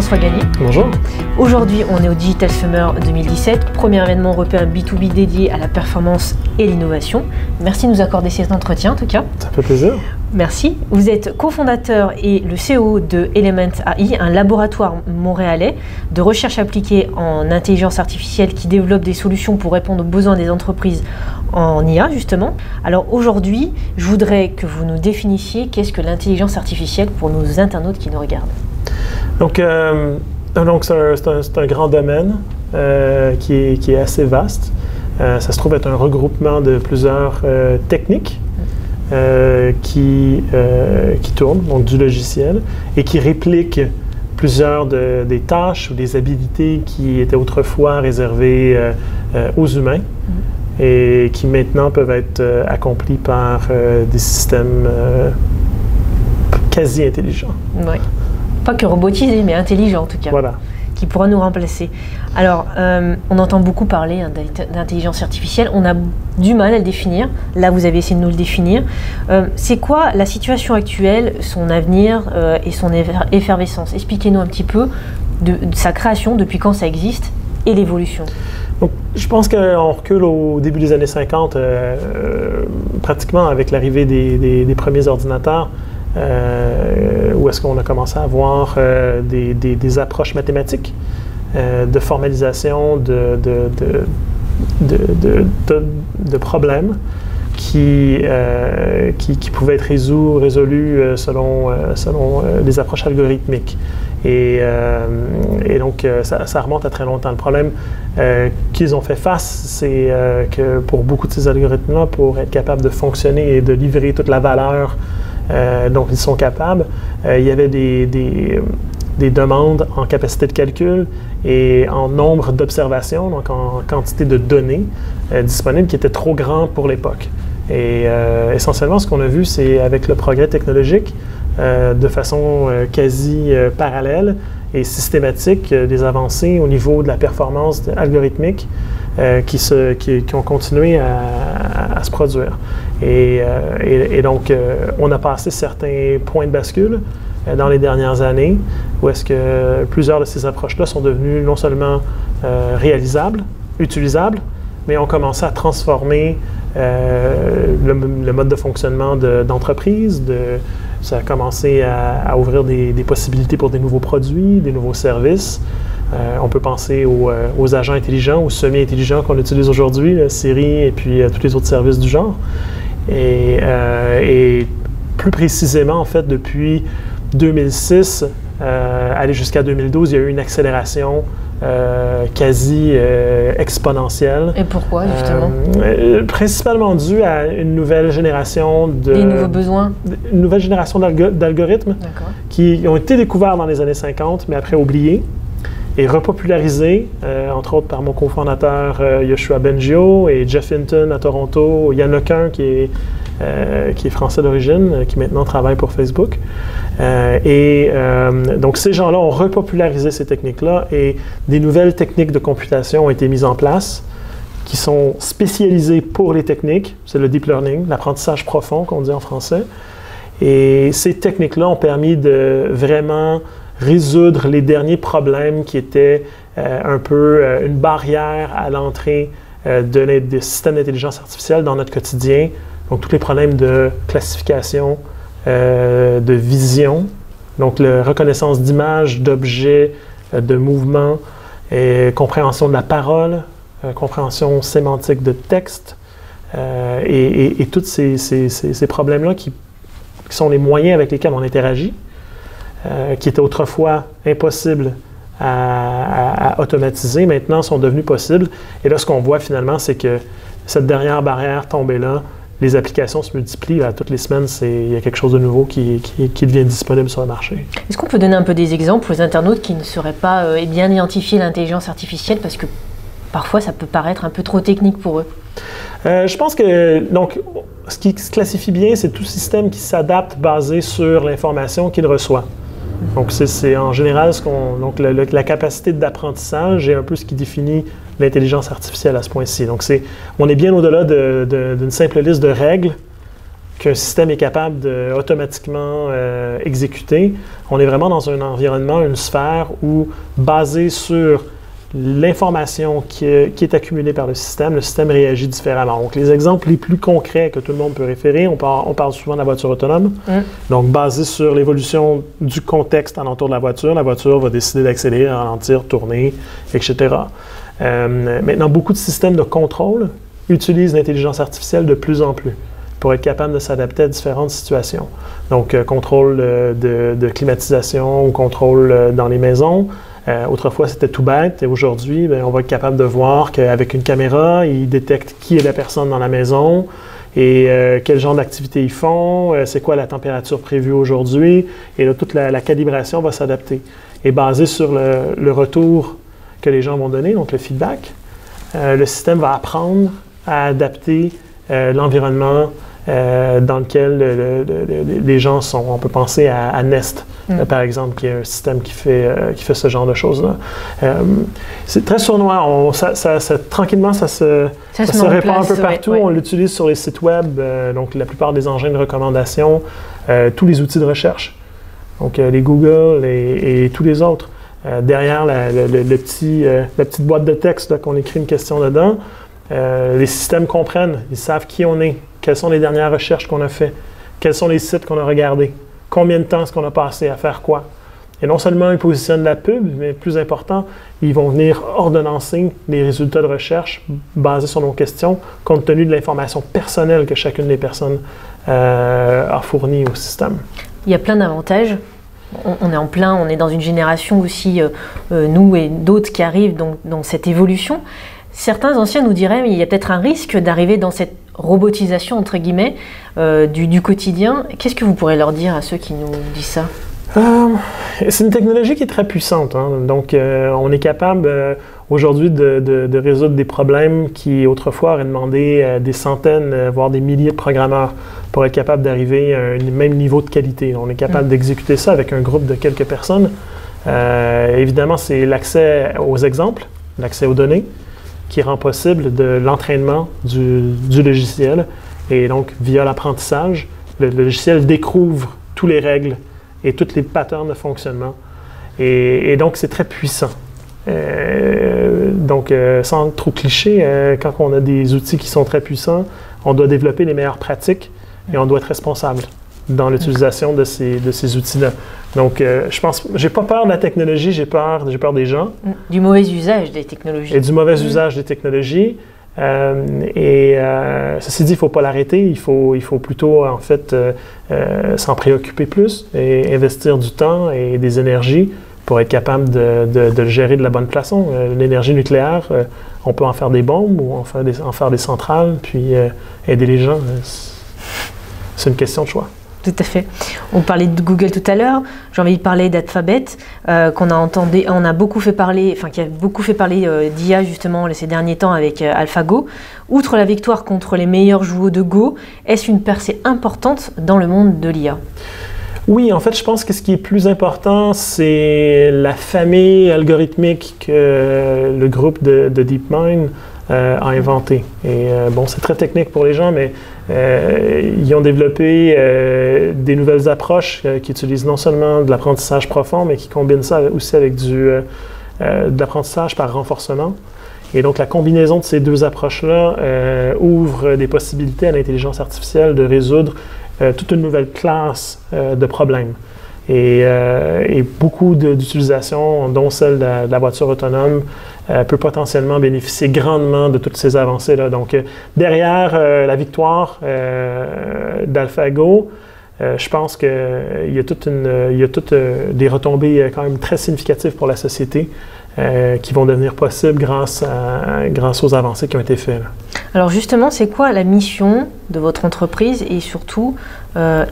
François Gagné. Bonjour. Aujourd'hui, on est au Digital Summer 2017, premier événement européen B2B dédié à la performance et l'innovation. Merci de nous accorder cet entretien en tout cas. Ça fait plaisir. Merci. Vous êtes cofondateur et le CEO de Element AI, un laboratoire montréalais de recherche appliquée en intelligence artificielle qui développe des solutions pour répondre aux besoins des entreprises en IA justement. Alors aujourd'hui, je voudrais que vous nous définissiez qu'est-ce que l'intelligence artificielle pour nos internautes qui nous regardent. Donc c'est un grand domaine qui est assez vaste. Ça se trouve être un regroupement de plusieurs techniques qui tournent, donc du logiciel, et qui répliquent plusieurs des tâches ou des habilités qui étaient autrefois réservées aux humains et qui maintenant peuvent être accomplies par des systèmes quasi intelligents. Oui. Pas que robotisés, mais intelligents en tout cas. Voilà. Qui pourra nous remplacer. Alors, on entend beaucoup parler d'intelligence artificielle. On a du mal à le définir. Là, vous avez essayé de nous le définir. C'est quoi la situation actuelle, son avenir et son effervescence? Expliquez-nous un petit peu de sa création, depuis quand ça existe, et l'évolution. Donc, je pense qu'on recule au début des années 50, pratiquement avec l'arrivée des premiers ordinateurs, où est-ce qu'on a commencé à avoir des approches mathématiques de formalisation de problèmes qui pouvaient être résolus selon des approches algorithmiques. Et donc, ça remonte à très longtemps. Le problème qu'ils ont fait face, c'est que pour beaucoup de ces algorithmes-là, pour être capables de fonctionner et de livrer toute la valeur dont ils sont capables, il y avait des demandes en capacité de calcul et en nombre d'observations, donc en quantité de données disponibles qui étaient trop grands pour l'époque. Et essentiellement, ce qu'on a vu, c'est avec le progrès technologique, de façon quasi parallèle et systématique, des avancées au niveau de la performance algorithmique qui ont continué à se produire. Et donc, on a passé certains points de bascule dans les dernières années, où est-ce que plusieurs de ces approches-là sont devenues non seulement réalisables, utilisables, mais ont commencé à transformer le mode de fonctionnement d'entreprise. Ça a commencé à ouvrir des possibilités pour des nouveaux produits, des nouveaux services. On peut penser aux agents intelligents, aux semi-intelligents qu'on utilise aujourd'hui, Siri et puis tous les autres services du genre. Et plus précisément, en fait, depuis 2006, aller jusqu'à 2012, il y a eu une accélération quasi exponentielle. Et pourquoi, justement? Principalement due à une nouvelle génération des nouveaux besoins? Une nouvelle génération d'algorithmes qui ont été découverts dans les années 50, mais après oubliés et repopularisés, entre autres par mon cofondateur Yoshua Bengio et Jeff Hinton à Toronto, Yann Lequin qui est français d'origine, qui maintenant travaille pour Facebook. Donc, ces gens-là ont repopularisé ces techniques-là et des nouvelles techniques de computation ont été mises en place qui sont spécialisées pour les techniques. C'est le deep learning, l'apprentissage profond qu'on dit en français. Et ces techniques-là ont permis de vraiment résoudre les derniers problèmes qui étaient un peu une barrière à l'entrée des systèmes d'intelligence artificielle dans notre quotidien. Donc, tous les problèmes de classification, de vision, donc la reconnaissance d'images, d'objets, de mouvements, compréhension de la parole, compréhension sémantique de texte, et tous ces problèmes-là qui sont les moyens avec lesquels on interagit, qui étaient autrefois impossibles à automatiser, maintenant sont devenus possibles. Et là, ce qu'on voit finalement, c'est que cette dernière barrière tombée là, les applications se multiplient. Toutes les semaines, il y a quelque chose de nouveau qui devient disponible sur le marché. Est-ce qu'on peut donner un peu des exemples aux internautes qui ne sauraient pas bien identifier l'intelligence artificielle parce que parfois, ça peut paraître un peu trop technique pour eux? Je pense que donc, ce qui se classifie bien, c'est tout système qui s'adapte basé sur l'information qu'il reçoit. Donc, c'est en général la capacité d'apprentissage est un peu ce qui définit l'intelligence artificielle à ce point-ci. Donc, on est bien au-delà d'une simple liste de règles qu'un système est capable de automatiquement exécuter. On est vraiment dans un environnement, une sphère où, basé sur l'information qui est accumulée par le système réagit différemment. Donc, les exemples les plus concrets que tout le monde peut référer, on parle souvent de la voiture autonome. Donc, basé sur l'évolution du contexte alentour de la voiture va décider d'accélérer, ralentir, tourner, etc. Maintenant, beaucoup de systèmes de contrôle utilisent l'intelligence artificielle de plus en plus pour être capable de s'adapter à différentes situations. Donc, contrôle de climatisation ou contrôle dans les maisons. Autrefois, c'était tout bête. Et aujourd'hui, on va être capable de voir qu'avec une caméra, il détecte qui est la personne dans la maison et quel genre d'activité ils font, c'est quoi la température prévue aujourd'hui. Et là, toute la calibration va s'adapter. Et basé sur le retour que les gens vont donner, donc le feedback, le système va apprendre à adapter l'environnement dans lequel les gens sont. On peut penser à Nest, par exemple, qui est un système qui fait ce genre de choses-là. C'est très sournois. Tranquillement, ça se répand un peu partout. On l'utilise sur les sites web, donc la plupart des engins de recommandation, tous les outils de recherche, donc les Google et tous les autres. Derrière la petite boîte de texte qu'on écrit une question dedans, les systèmes comprennent, ils savent qui on est, quelles sont les dernières recherches qu'on a faites, quels sont les sites qu'on a regardés, combien de temps est-ce qu'on a passé à faire quoi. Et non seulement ils positionnent la pub, mais plus important, ils vont venir ordonnancer les résultats de recherche basés sur nos questions, compte tenu de l'information personnelle que chacune des personnes a fournie au système. Il y a plein d'avantages. On est dans une génération aussi, nous et d'autres qui arrivent dans cette évolution. Certains anciens nous diraient qu'il y a peut-être un risque d'arriver dans cette robotisation, entre guillemets, du quotidien. Qu'est-ce que vous pourrez leur dire à ceux qui nous disent ça? C'est une technologie qui est très puissante. Donc, on est capable aujourd'hui de résoudre des problèmes qui autrefois auraient demandé des centaines, voire des milliers de programmeurs pour être capable d'arriver à un même niveau de qualité. On est capable d'exécuter ça avec un groupe de quelques personnes. Évidemment, c'est l'accès aux exemples, l'accès aux données, qui rend possible de l'entraînement du logiciel. Et donc, via l'apprentissage, le logiciel découvre toutes les règles et tous les patterns de fonctionnement. Et donc, c'est très puissant. Donc, sans trop cliché, quand on a des outils qui sont très puissants, on doit développer les meilleures pratiques et on doit être responsable dans l'utilisation de ces outils-là. Donc, je pense, j'ai pas peur de la technologie, j'ai peur des gens. Du mauvais usage des technologies. Et du mauvais usage des technologies. Ceci dit, il ne faut pas l'arrêter, il faut plutôt, en fait, s'en préoccuper plus et investir du temps et des énergies pour être capable de le gérer de la bonne façon. L'énergie nucléaire, on peut en faire des bombes ou en faire des centrales, puis aider les gens. C'est une question de choix. Tout à fait. On parlait de Google tout à l'heure. J'ai envie de parler d'Alphabet, qui a beaucoup fait parler d'IA justement ces derniers temps avec AlphaGo. Outre la victoire contre les meilleurs joueurs de Go, est-ce une percée importante dans le monde de l'IA? Oui, en fait, je pense que ce qui est plus important, c'est la famille algorithmique que le groupe de DeepMind a inventé. Et bon, c'est très technique pour les gens, mais ils ont développé des nouvelles approches qui utilisent non seulement de l'apprentissage profond, mais qui combinent ça aussi avec de l'apprentissage par renforcement. Et donc, la combinaison de ces deux approches-là ouvre des possibilités à l'intelligence artificielle de résoudre toute une nouvelle classe de problèmes. Et beaucoup d'utilisations, dont celle de la voiture autonome, peut potentiellement bénéficier grandement de toutes ces avancées-là. Donc, derrière la victoire d'AlphaGo, je pense qu'il y a toutes des retombées quand même très significatives pour la société qui vont devenir possibles grâce aux avancées qui ont été faites. Alors justement, c'est quoi la mission de votre entreprise et surtout,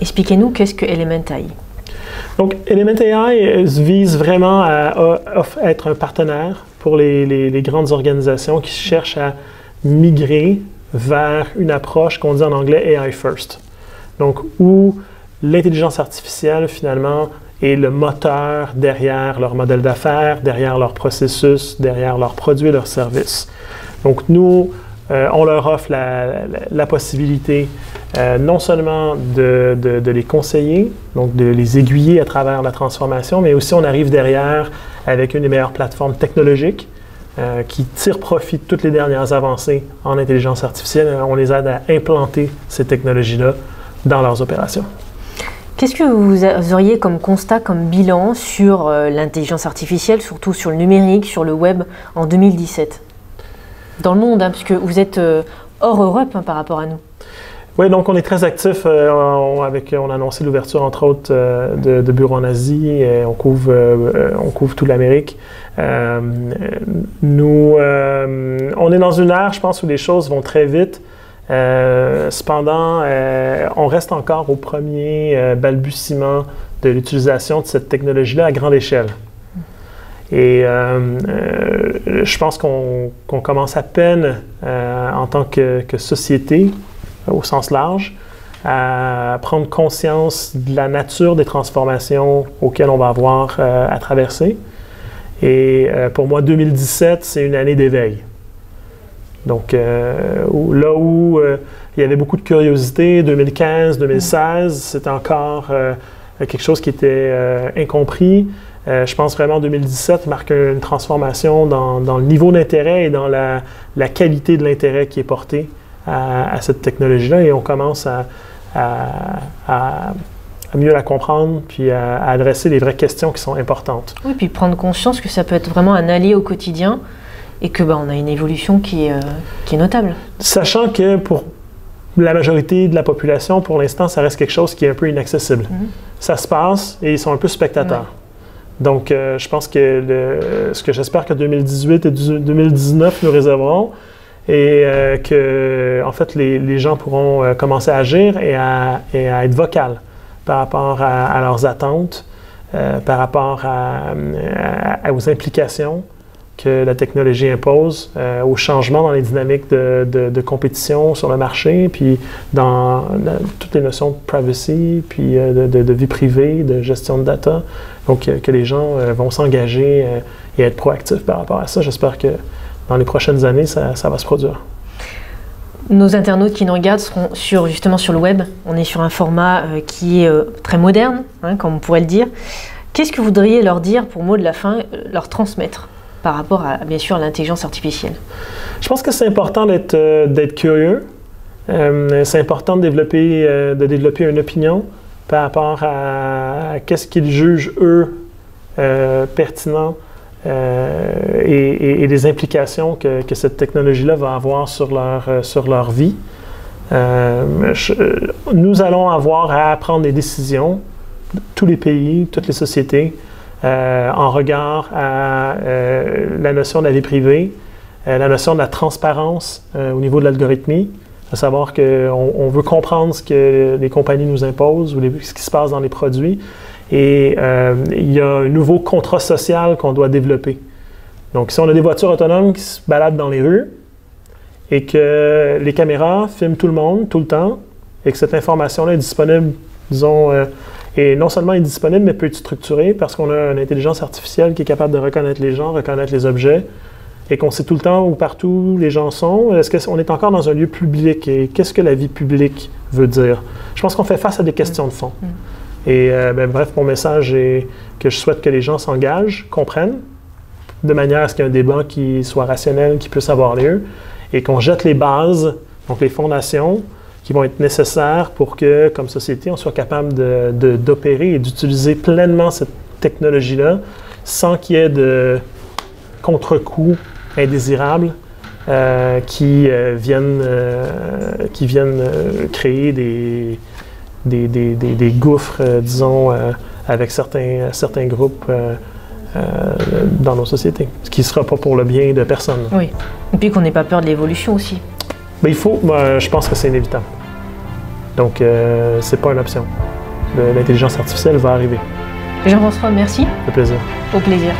expliquez-nous qu'est-ce que Element AI? Donc, Element AI vise vraiment à être un partenaire pour les grandes organisations qui cherchent à migrer vers une approche qu'on dit en anglais AI First. Donc, où l'intelligence artificielle, finalement, est le moteur derrière leur modèle d'affaires, derrière leur processus, derrière leurs produits et leurs services. Donc, nous, on leur offre la possibilité non seulement de les conseiller, donc de les aiguiller à travers la transformation, mais aussi on arrive derrière avec une des meilleures plateformes technologiques qui tirent profit de toutes les dernières avancées en intelligence artificielle. On les aide à implanter ces technologies-là dans leurs opérations. Qu'est-ce que vous auriez comme constat, comme bilan sur l'intelligence artificielle, surtout sur le numérique, sur le web en 2017? Dans le monde, puisque vous êtes hors Europe par rapport à nous. Oui, donc on est très actifs. On a annoncé l'ouverture, entre autres, de bureaux en Asie. Et on couvre toute l'Amérique. On est dans une ère, je pense, où les choses vont très vite. Cependant, on reste encore au premier balbutiement de l'utilisation de cette technologie-là à grande échelle. Et je pense qu'on commence à peine, en tant que société, au sens large, à prendre conscience de la nature des transformations auxquelles on va avoir à traverser. Et pour moi, 2017, c'est une année d'éveil. Donc, là où il y avait beaucoup de curiosité, 2015, 2016, c'était encore quelque chose qui était incompris. Je pense vraiment 2017 marque une transformation dans le niveau d'intérêt et dans la qualité de l'intérêt qui est porté à cette technologie-là, et on commence à mieux la comprendre, puis à adresser les vraies questions qui sont importantes. Oui, puis prendre conscience que ça peut être vraiment un allié au quotidien et que on a une évolution qui est notable. Sachant que pour la majorité de la population, pour l'instant, ça reste quelque chose qui est un peu inaccessible. Ça se passe et ils sont un peu spectateurs. Ouais. Donc, je pense que ce que j'espère que 2018 et 2019 nous réserveront, et que, en fait, les gens pourront commencer à agir et à être vocales par rapport à leurs attentes, par rapport aux implications que la technologie impose, aux changements dans les dynamiques de compétition sur le marché, puis dans toutes les notions de privacy, puis de vie privée, de gestion de data. Donc, que les gens vont s'engager et être proactifs par rapport à ça. J'espère que dans les prochaines années, ça va se produire. Nos internautes qui nous regardent seront justement sur le web. On est sur un format qui est très moderne, comme on pourrait le dire. Qu'est-ce que vous voudriez leur dire, pour mot de la fin, leur transmettre par rapport à, bien sûr, l'intelligence artificielle? Je pense que c'est important d'être curieux. C'est important de développer une opinion par rapport à qu'est-ce qu'ils jugent, eux, pertinent, et les implications que cette technologie-là va avoir sur leur vie. Nous allons avoir à prendre des décisions, tous les pays, toutes les sociétés, en regard à la notion de la vie privée, la notion de la transparence au niveau de l'algorithmie, à savoir qu'on veut comprendre ce que les compagnies nous imposent ou ce qui se passe dans les produits. Et il y a un nouveau contrat social qu'on doit développer. Donc, si on a des voitures autonomes qui se baladent dans les rues et que les caméras filment tout le monde, tout le temps, et que cette information-là est disponible, disons, et non seulement est disponible, mais peut être structurée parce qu'on a une intelligence artificielle qui est capable de reconnaître les gens, reconnaître les objets, et qu'on sait tout le temps où partout les gens sont. Est-ce qu'on est encore dans un lieu public? Et qu'est-ce que la vie publique veut dire? Je pense qu'on fait face à des questions de fond. Et bref, mon message est que je souhaite que les gens s'engagent, comprennent, de manière à ce qu'il y ait un débat qui soit rationnel, qui puisse avoir lieu, et qu'on jette les bases, donc les fondations, qui vont être nécessaires pour que, comme société, on soit capable d'opérer et d'utiliser pleinement cette technologie-là sans qu'il y ait de contre-coups indésirables qui viennent créer des gouffres, disons, avec certains groupes dans nos sociétés, ce qui ne sera pas pour le bien de personne. Oui, et puis qu'on n'ait pas peur de l'évolution aussi. Mais je pense que c'est inévitable. Donc, c'est pas une option. L'intelligence artificielle va arriver. Jean-François, merci. Au plaisir. Au plaisir.